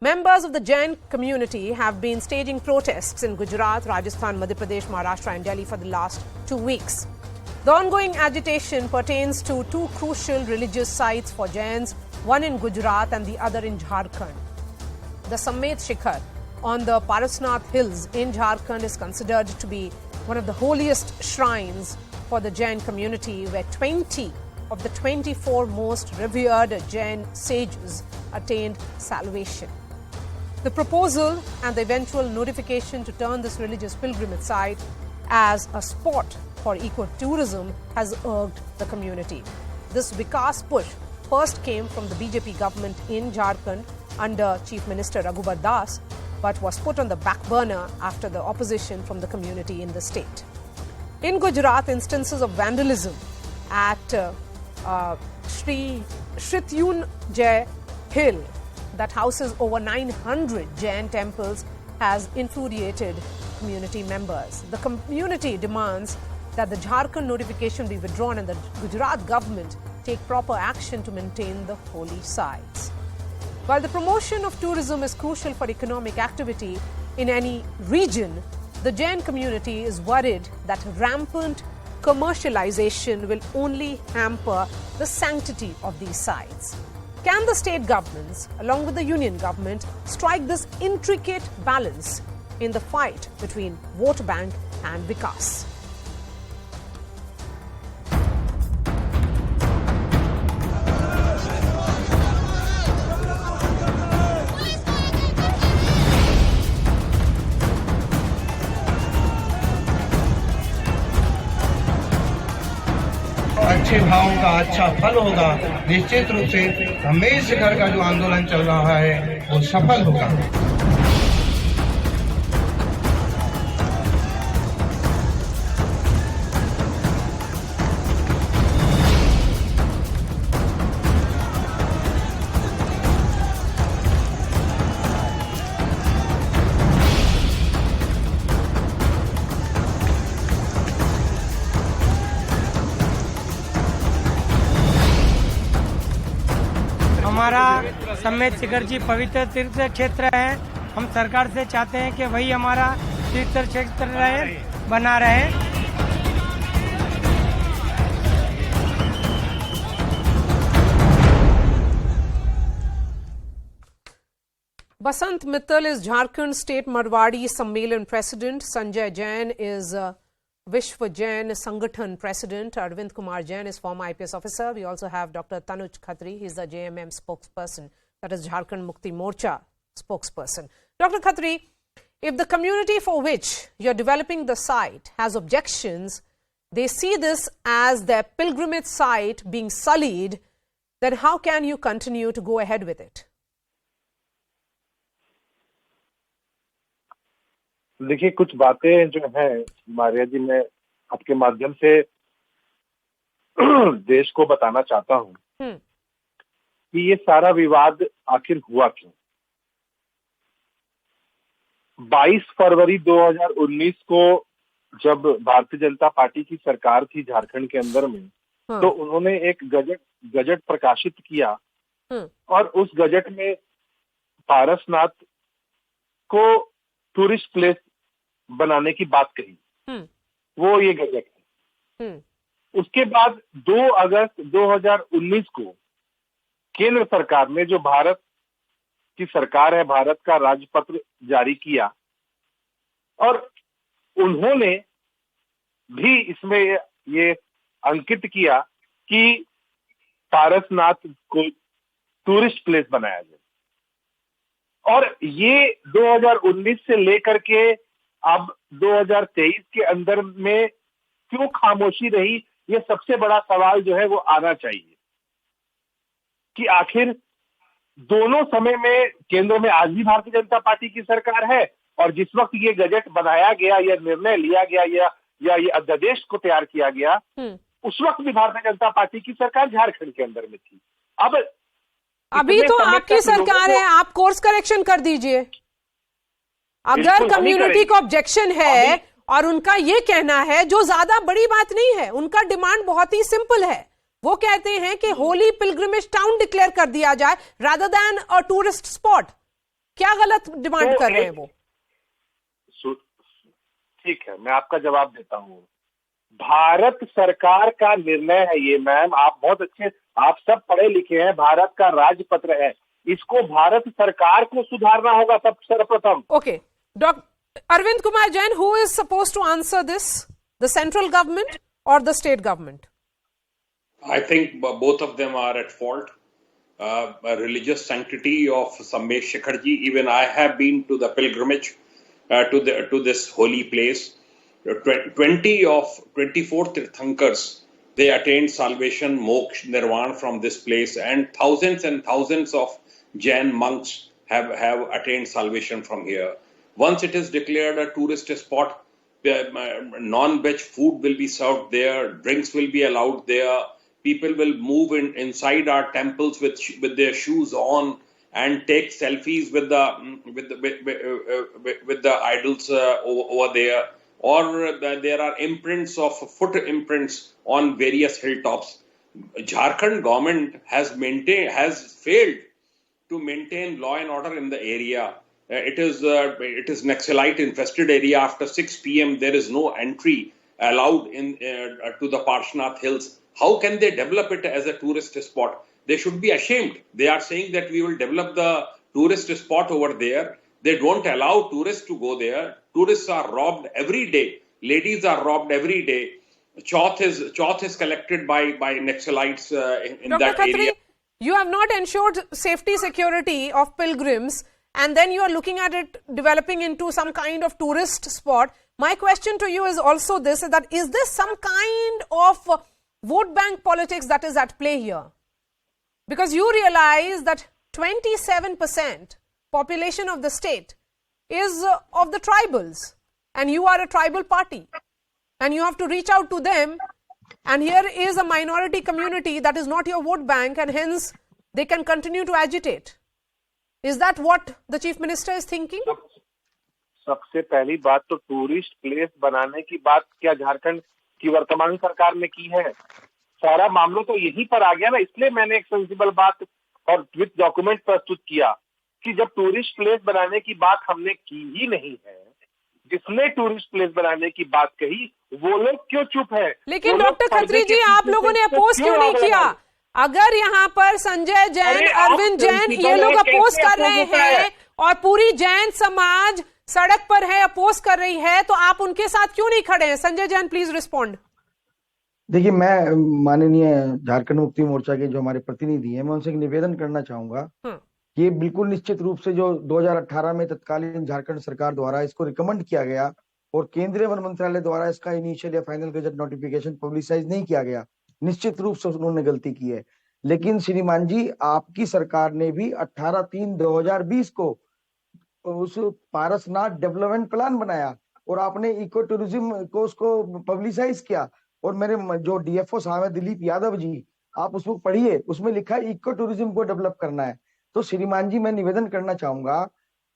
Members of the Jain community have been staging protests in Gujarat, Rajasthan, Madhya Pradesh, Maharashtra and Delhi for the last 2 weeks. The ongoing agitation pertains to two crucial religious sites for Jains, one in Gujarat and the other in Jharkhand. The Samet Shikhar on the Parasnath Hills in Jharkhand is considered to be one of the holiest shrines for the Jain community, where 20 of the 24 most revered Jain sages attained salvation. The proposal and the eventual notification to turn this religious pilgrimage site as a spot for ecotourism has irked the community. This Vikas push first came from the BJP government in Jharkhand under Chief Minister Raghubar Das, but was put on the back burner after the opposition from the community in the state. In Gujarat, instances of vandalism at Sri Shrityunjay Hill that houses over 900 Jain temples has infuriated community members. The community demands that the Jharkhand notification be withdrawn and the Gujarat government take proper action to maintain the holy sites. While the promotion of tourism is crucial for economic activity in any region, the Jain community is worried that rampant commercialization will only hamper the sanctity of these sites. Can the state governments, along with the union government, strike this intricate balance in the fight between vote bank and Vikas? अच्छे भावों का अच्छा फल होगा। निश्चित रूप से समेत शिखर का जो आंदोलन चल रहा है वो सफल होगा। हमारा समेत शिखर जी पवित्र तीर्थ क्षेत्र है। हम सरकार से चाहते हैं कि वही हमारा तीर्थ क्षेत्र रहे, बना रहे। Basant Mittal is Jharkhand State Marwadi Sammelan President. Sanjay Jain is Vishwa Jain Sangathan President. Arvind Kumar Jain is former IPS officer. We also have Dr. Tanuj Khatri. He is the JMM spokesperson, that is Jharkhand Mukti Morcha spokesperson. Dr. Khatri, if the community for which you are developing the site has objections, they see this as their pilgrimage site being sullied, then how can you continue to go ahead with it? देखिए, कुछ बातें जो हैं मारिया जी, मैं आपके माध्यम से देश को बताना चाहता हूं कि ये सारा विवाद आखिर हुआ क्यों। 22 फरवरी 2019 को जब भारतीय जनता पार्टी की सरकार थी झारखंड के अंदर में, तो उन्होंने एक गजट प्रकाशित किया और उस गजट में पारसनाथ को टूरिस्ट प्लेस बनाने की बात कही। वो ये गजट है। उसके बाद 2 अगस्त 2019 को केंद्र सरकार ने, जो भारत की सरकार है, भारत का राजपत्र जारी किया और उन्होंने भी इसमें ये अंकित किया कि पारसनाथ को टूरिस्ट प्लेस बनाया जाए। और ये 2019 से लेकर के अब 2023 के अंदर में क्यों खामोशी रही, ये सबसे बड़ा सवाल जो है वो आना चाहिए कि आखिर दोनों समय में केंद्र में आज भी भारतीय जनता पार्टी की सरकार है और जिस वक्त ये गजट बनाया गया या निर्णय लिया गया या ये अध्यादेश को तैयार किया गया, उस वक्त भी भारतीय जनता पार्टी की सरकार झारखंड के अंदर में थी। अब अभी तो आपकी सरकार है, आप कोर्स करेक्शन कर दीजिए। अगर कम्युनिटी को ऑब्जेक्शन है और उनका ये कहना है, जो ज्यादा बड़ी बात नहीं है, उनका डिमांड बहुत ही सिंपल है। वो कहते हैं कि होली पिलग्रिमेज टाउन डिक्लेयर कर दिया जाए rather than a tourist spot. क्या गलत डिमांड कर रहे हैं वो? ठीक है, मैं आपका जवाब देता हूँ। भारत सरकार का निर्णय है ये मैम, आप बहुत अच्छे, आप सब पढ़े लिखे हैं, भारत का राजपत्र है, इसको भारत सरकार को सुधारना होगा सब सर्वप्रथम। Okay, doctor Arvind Kumar Jain, who is supposed to answer this, the central government और the state government? I think both of them are at fault. Religious sanctity of Sammesh Shekharji. Even I have been to the pilgrimage to this holy place. 24 Tirthankars, they attained salvation, moksha, nirvana from this place, and thousands of Jain monks have attained salvation from here. Once it is declared a tourist spot, non-veg food will be served there, drinks will be allowed there. People will move inside our temples with their shoes on and take selfies with the idols over there. Or there are imprints of foot imprints on various hilltops. Jharkhand government has failed to maintain law and order in the area. It is Naxalite infested area. After 6 p.m. there is no entry allowed to the Parshnath Hills. How can they develop it as a tourist spot? They should be ashamed. They are saying that we will develop the tourist spot over there. They don't allow tourists to go there. Tourists are robbed every day. Ladies are robbed every day. Chauth is collected by Naxalites in Dr. that Khatri, area. you have not ensured safety security of pilgrims, and then you are looking at it developing into some kind of tourist spot. My question to you is also this, that is this some kind of vote bank politics that is at play here? Because you realize that 27% population of the state is of the tribals, and you are a tribal party, and you have to reach out to them, and here is a minority community that is not your vote bank, and hence they can continue to agitate. Is that what the chief minister is thinking? सबसे पहली बात तो tourist place बनाने की बात क्या झारखंड की वर्तमान सरकार ने की है? सारा मामला तो यहीं पर आ गया ना, इसलिए मैंने एक सेंसिबल बात और विद डॉक्यूमेंट प्रस्तुत किया कि जब टूरिस्ट प्लेस बनाने की बात हमने की ही नहीं है, जिसने टूरिस्ट प्लेस बनाने की बात कही वो लोग क्यों चुप है? लेकिन डॉक्टर खत्री जी, आप लोगों ने अपोज क्यों नहीं किया? अगर यहाँ पर संजय जैन, अरविंद जैन, ये लोग अपोज कर रहे हैं और पूरी जैन समाज सड़क पर है, अपोज कर रही है, तो आप उनके साथ क्यों नहीं खड़े हैं? Sanjay Jain, please respond. देखिए, मैं माननीय झारखंड मुक्ति मोर्चा के जो हमारे प्रतिनिधि हैं, मैं उनसे एक निवेदन करना चाहूंगा। ये बिल्कुल निश्चित रूप से जो 2018 में तत्कालीन झारखंड सरकार द्वारा इसको रिकमेंड किया गया और केंद्रीय वन मंत्रालय द्वारा इसका इनिशियल या फाइनल गजट नोटिफिकेशन पब्लिसाइज नहीं किया गया, निश्चित रूप से उन्होंने गलती की है। लेकिन श्रीमान जी, आपकी सरकार ने भी 18/3/2020 को उस पारसनाथ डेवलपमेंट प्लान बनाया और आपने इको टूरिज्म को उसको पब्लिसाइज किया। और मेरे जो डीएफओ साहब है दिलीप यादव जी, आप उसको पढ़िए, उसमें लिखा है इको टूरिज्म को डेवलप करना है। तो श्रीमान जी, मैं निवेदन करना चाहूंगा,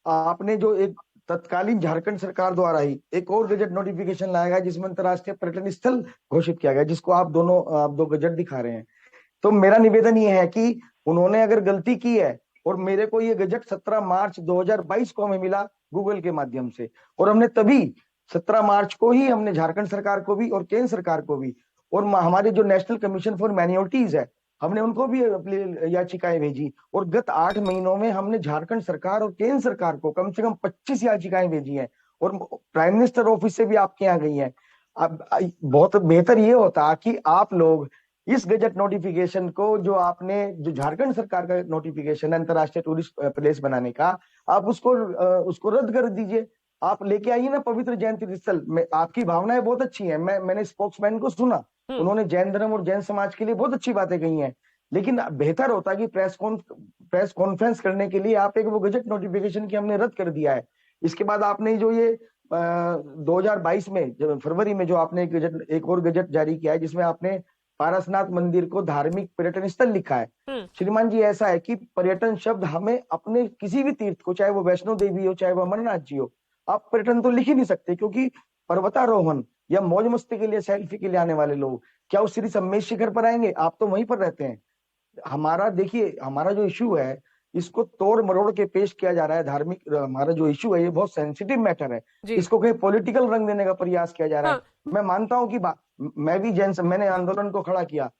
आपने जो एक तत्कालीन झारखंड सरकार द्वारा ही एक और गजट नोटिफिकेशन लाया गया जिसमें अंतर्राष्ट्रीय पर्यटन स्थल घोषित किया गया, जिसको आप दो गजट दिखा रहे हैं। तो मेरा निवेदन ये है कि उन्होंने अगर गलती की है, और मेरे को ये गजट 17 मार्च 2022 को हमें मिला गूगल के माध्यम से, और हमने तभी 17 मार्च को ही हमने झारखंड सरकार को भी और केंद्र सरकार को भी और हमारे जो नेशनल कमीशन फॉर माइनॉरिटीज है, हमने उनको भी याचिकाएं भेजी। और गत 8 महीनों में हमने झारखंड सरकार और केंद्र सरकार को कम से कम 25 याचिकाएं भेजी हैं, और प्राइम मिनिस्टर ऑफिस से भी आपके यहाँ गई हैं। अब बहुत बेहतर ये होता कि आप लोग इस गजट नोटिफिकेशन को, जो झारखंड सरकार का नोटिफिकेशन है अंतर्राष्ट्रीय टूरिस्ट प्लेस बनाने का, आप उसको रद्द कर दीजिए। आप लेके आइए ना पवित्र जैन तीर्थ स्थल। आपकी भावनाएं बहुत अच्छी हैं, मैंने स्पोक्समैन को सुना, उन्होंने जैन धर्म और जैन समाज के लिए बहुत अच्छी बातें कही हैं। लेकिन बेहतर होता कि प्रेस कॉन्फ्रेंस करने के लिए आप एक वो गजट नोटिफिकेशन की हमने रद्द कर दिया है। इसके बाद आपने जो ये 2022 में फरवरी में जो आपने एक और गजट जारी किया है, जिसमें आपने पारसनाथ मंदिर को धार्मिक पर्यटन स्थल लिखा है। श्रीमान जी, ऐसा है कि पर्यटन शब्द हमें अपने किसी भी तीर्थ को, चाहे वो वैष्णो देवी हो, चाहे वो अमरनाथ जी हो, आप पर्यटन तो लिख ही नहीं सकते, क्योंकि पर्वतारोहण या मौज मस्ती के लिए, सेल्फी के लिए आने वाले लोग क्या उस श्री सम्मेश शिखर पर आएंगे? आप तो वहीं पर रहते हैं। हमारा देखिए, हमारा जो इश्यू है इसको तोड़ मरोड़ के पेश किया जा रहा है। धार्मिक हमारा जो इश्यू है ये बहुत सेंसिटिव मैटर है, इसको कहीं पॉलिटिकल रंग देने का प्रयास किया जा रहा है। मैं मानता हूं कि मैं भी मैंने आंदोलन को खड़ा किया।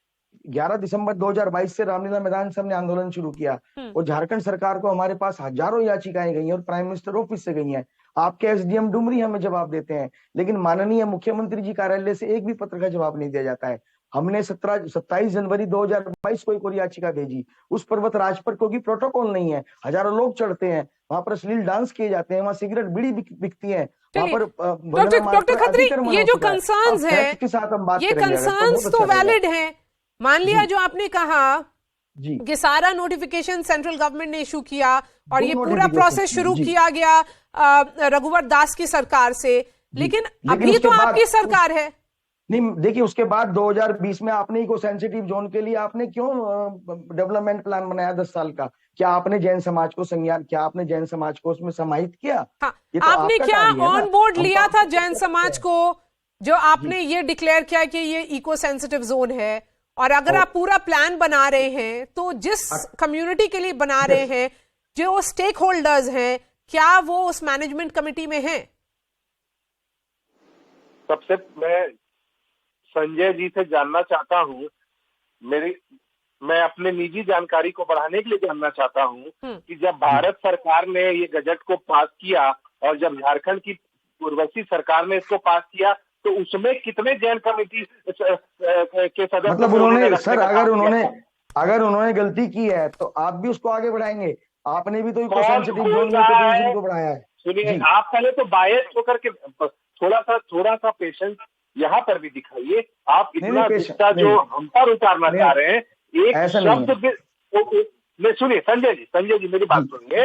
11 दिसंबर 2022 से रामलीला मैदान से हमने आंदोलन शुरू किया और झारखंड सरकार को हमारे पास हजारों याचिकाएं गई हैं और प्राइम मिनिस्टर ऑफिस से गई हैं। आपके एसडीएम डुमरी हमें जवाब देते हैं, लेकिन माननीय मुख्यमंत्री जी कार्यालय से एक भी पत्र का जवाब नहीं दिया जाता है। हमने 27 जनवरी 2022 को एक और याचिका भेजी, उस पर्वत राज पर कोई प्रोटोकॉल नहीं है, हजारों लोग चढ़ते हैं, वहां पर अश्लील डांस किए जाते हैं, वहां सिगरेट बीड़ी बिकती है, वहां पर डॉक्टर खत्री, ये जो कंसर्न्स है ये कंसर्न्स तो वैलिड हैं। मान लिया जो आपने कहा कि सारा नोटिफिकेशन सेंट्रल गवर्नमेंट ने इशू किया और ये पूरा प्रोसेस शुरू किया गया रघुवर दास की सरकार से, लेकिन अभी तो आपकी सरकार है। नहीं, देखिए उसके बाद 2020 में आपने इको सेंसिटिव जोन के लिए आपने क्यों डेवलपमेंट प्लान बनाया 10 साल का? क्या आपने जैन समाज को संज्ञान, क्या आपने जैन समाज को उसमें समाहित किया? हाँ, ये तो आपने क्या ऑन बोर्ड लिया था जैन समाज को, जो आपने ये डिक्लेयर किया कि ये इको सेंसिटिव जोन है? और अगर आप पूरा प्लान बना रहे हैं तो जिस कम्युनिटी के लिए बना रहे हैं, जो स्टेक होल्डर्स हैं, क्या वो उस मैनेजमेंट कमेटी में हैं? सबसे मैं संजय जी से जानना चाहता हूँ, मैं अपने निजी जानकारी को बढ़ाने के लिए जानना चाहता हूँ कि जब भारत सरकार ने ये गजट को पास किया और जब झारखंड की पूर्ववर्ती सरकार ने इसको पास किया तो उसमें कितने जैन कमेटी के सदस्य, मतलब उन्होंने सर अगर उन्होंने गलती की है तो आप भी उसको आगे बढ़ाएंगे? आपने भी तो इको सेंसिटिव जोन में को बढ़ाया है। सुनिए, आप पहले तो बायस होकर के थोड़ा सा पेशेंस यहाँ पर भी दिखाइए। आप इतना गुस्सा जो हम पर उतारना चाह रहे हैं, एक शब्द नहीं, सुनिए संजय जी मेरी बात सुनिए।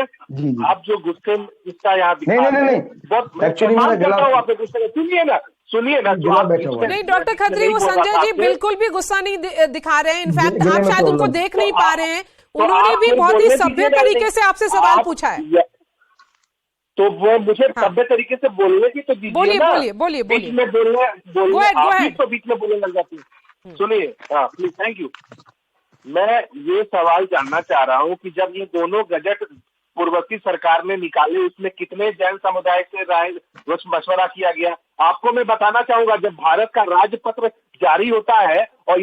आप जो गुस्सा यहाँ दिखा रहे हैं, सुनिए ना नहीं डॉक्टर खत्री, वो संजय जी बिल्कुल भी गुस्सा नहीं दिखा रहे हैं। इनफैक्ट आप शायद उनको देख नहीं पा रहे हैं, उन्होंने भी बहुत ही सभ्य तरीके से आपसे सवाल पूछा है। तो वो मुझे सभ्य तरीके से बोलने की तो दीजिए ना। बोलिए बीच में बोलने तो बीच में बोलने लग जाती है। सुनिए, हाँ प्लीज, थैंक यू। मैं ये सवाल जानना चाह रहा हूँ कि जब ये दोनों गजट पूर्ववर्ती सरकार ने निकाले, उसमें कितने जैन समुदाय से राय मशवरा किया गया? आपको मैं बताना चाहूंगा, जब भारत का राजपत्र जारी होता है और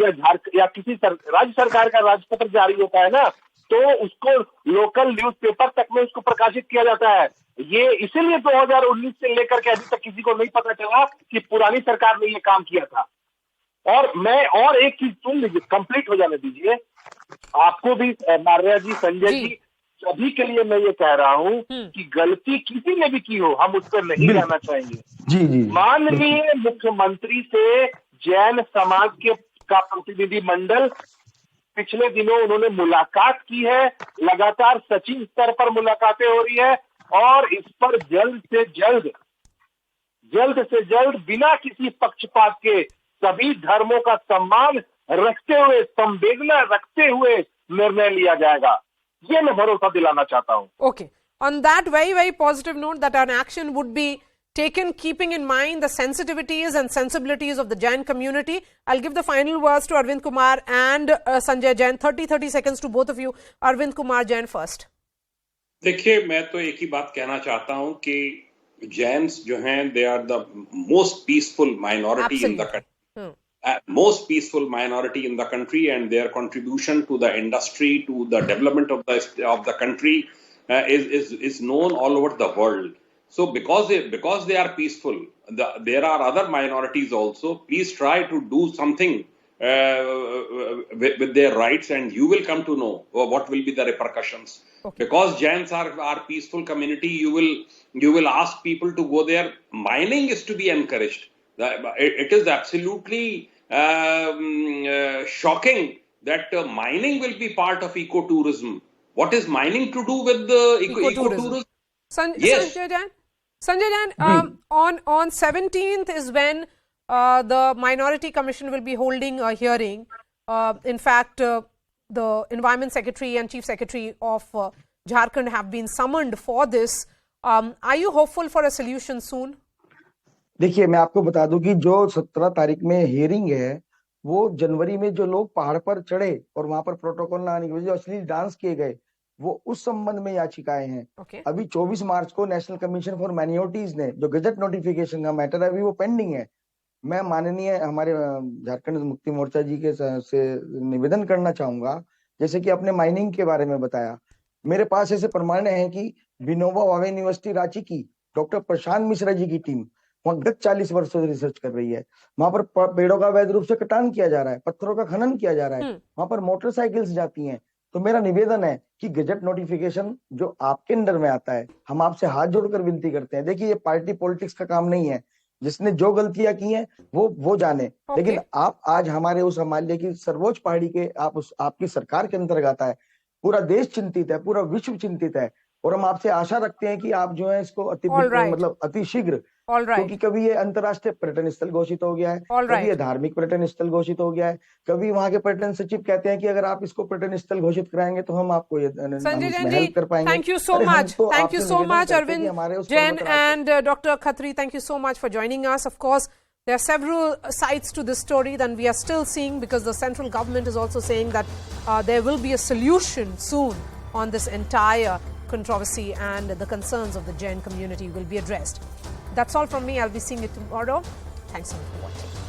या किसी राज्य सरकार का राजपत्र जारी होता है ना, तो उसको लोकल न्यूज़पेपर तक में उसको प्रकाशित किया जाता है। ये इसीलिए 2019 से लेकर के अभी तक किसी को नहीं पता चला कि पुरानी सरकार ने ये काम किया था। और एक चीज सुन लीजिए, कंप्लीट हो जाने दीजिए। आपको भी मार्या जी, संजय जी, सभी के लिए मैं ये कह रहा हूँ कि गलती किसी ने भी की हो, हम उस पर नहीं जाना चाहेंगे। माननीय मुख्यमंत्री से जैन समाज का प्रतिनिधि मंडल पिछले दिनों उन्होंने मुलाकात की है, लगातार सचिव स्तर पर मुलाकातें हो रही है और इस पर जल्द से जल्द बिना किसी पक्षपात के सभी धर्मों का सम्मान रखते हुए, संवेदना रखते हुए निर्णय लिया जाएगा, ये मैं भरोसा दिलाना चाहता हूँ। Okay. On that very positive note, that an action would be taken keeping in mind the sensitivities and sensibilities of the Jain community. I'll give the final words to Arvind Kumar and Sanjay Jain. 30 seconds to both of you. Arvind Kumar Jain first. देखिए, मैं तो एक ही बात कहना चाहता हूं कि जैन्स जो हैं, they are the most peaceful minority in the country. Most peaceful minority in the country, and their contribution to the industry, to the development of the country is known all over the world. So because they are peaceful, there are other minorities also. Please try to do something with their rights, and you will come to know what will be the repercussions. Okay. Because Jains are peaceful community, you will ask people to go there. Mining is to be encouraged. It is absolutely shocking that mining will be part of ecotourism. What is mining to do with the ecotourism? Sanjay Jain, on 17th is when the Minority Commission will be holding a hearing. In fact, the Environment Secretary and Chief Secretary of Jharkhand have been summoned for this. Are you hopeful for a solution soon? देखिए, मैं आपको बता दूं कि जो 17 तारीख में hearing है, वो जनवरी में जो लोग पहाड़ पर चढ़े और वहां पर प्रोटोकॉल ना आने की वजह से अश्लील डांस किए गए, वो उस संबंध में याचिकाएं हैं। Okay. अभी 24 मार्च को नेशनल कमीशन फॉर माइनॉरिटीज ने जो गजट नोटिफिकेशन का मैटर है अभी वो पेंडिंग है। मैं माननीय हमारे झारखंड मुक्ति मोर्चा जी के से निवेदन करना चाहूंगा, जैसे कि आपने माइनिंग के बारे में बताया, मेरे पास ऐसे प्रमाण हैं कि विनोबा भावे यूनिवर्सिटी रांची की डॉक्टर प्रशांत मिश्रा जी की टीम वहां गत 40 वर्षों से रिसर्च कर रही है। वहां पर पेड़ों का अवैध रूप से कटान किया जा रहा है, पत्थरों का खनन किया जा रहा है, वहां पर मोटरसाइकिल्स जाती हैं। तो मेरा निवेदन है कि गजट नोटिफिकेशन जो आपके अंडर में आता है, हम आपसे हाथ जोड़कर विनती करते हैं। देखिए, ये पार्टी पॉलिटिक्स का काम नहीं है, जिसने जो गलतियां की हैं वो जाने। लेकिन आप आज हमारे उस हिमालय की सर्वोच्च पहाड़ी के आपकी सरकार के अंतर्गत आता है। पूरा देश चिंतित है, पूरा विश्व चिंतित है, और हम आपसे आशा रखते हैं कि आप जो है इसको अति शीघ्र, क्योंकि कभी ये अंतर्राष्ट्रीय पर्यटन स्थल घोषित हो गया है, कभी ये धार्मिक पर्यटन स्थल घोषित हो गया है, कभी वहां के पर्यटन सचिव कहते हैं कि अगर आप इसको पर्यटन स्थल घोषित कराएंगे तो हम आपको ये हेल्प कर पाएंगे। Thank you so much Arvind Jain and doctor Khatri, thank you so much for joining us. Of course there are several sides to this story that we are still seeing, because the central government is also saying that there will be a solution soon on this entire controversy, and the concerns of the Jain community will be addressed. That's all from me. I'll be seeing you tomorrow. Thanks so much for watching.